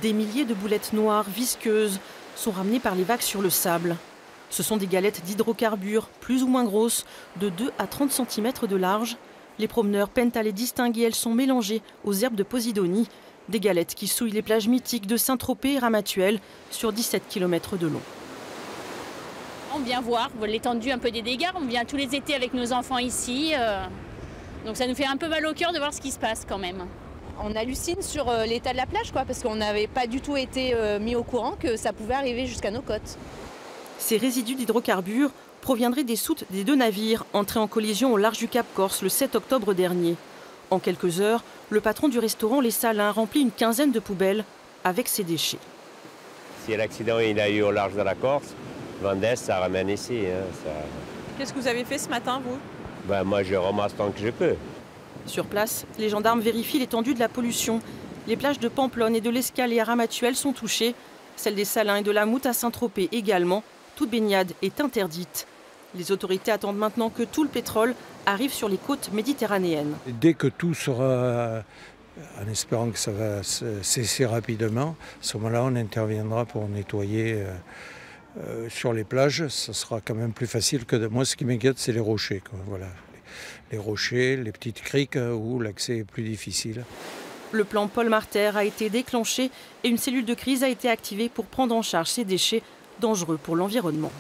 Des milliers de boulettes noires, visqueuses, sont ramenées par les vagues sur le sable. Ce sont des galettes d'hydrocarbures, plus ou moins grosses, de 2 à 30 cm de large. Les promeneurs peinent à les distinguer, elles sont mélangées aux herbes de Posidonie. Des galettes qui souillent les plages mythiques de Saint-Tropez et Ramatuelle sur 17 km de long. On vient voir l'étendue un peu des dégâts, on vient tous les étés avec nos enfants ici. Donc ça nous fait un peu mal au cœur de voir ce qui se passe quand même. On hallucine sur l'état de la plage, parce qu'on n'avait pas du tout été mis au courant que ça pouvait arriver jusqu'à nos côtes. Ces résidus d'hydrocarbures proviendraient des soutes des 2 navires entrés en collision au large du Cap Corse le 7 octobre dernier. En quelques heures, le patron du restaurant Les Salins remplit une quinzaine de poubelles avec ses déchets. Si l'accident il a eu au large de la Corse, Vendès, ça ramène ici. Qu'est-ce que vous avez fait ce matin, vous? Moi, je ramasse tant que je peux. Sur place, les gendarmes vérifient l'étendue de la pollution. Les plages de Pamplonne et de l'Escale et à Ramatuelle sont touchées. Celles des Salins et de la Moute à Saint-Tropez également. Toute baignade est interdite. Les autorités attendent maintenant que tout le pétrole arrive sur les côtes méditerranéennes. Dès que tout sera, en espérant que ça va cesser rapidement, à ce moment-là, on interviendra pour nettoyer sur les plages. Ce sera quand même plus facile que moi. Ce qui m'inquiète, c'est les rochers, quoi. Voilà. Les rochers, les petites criques où l'accès est plus difficile. Le plan Paul Marter a été déclenché et une cellule de crise a été activée pour prendre en charge ces déchets dangereux pour l'environnement.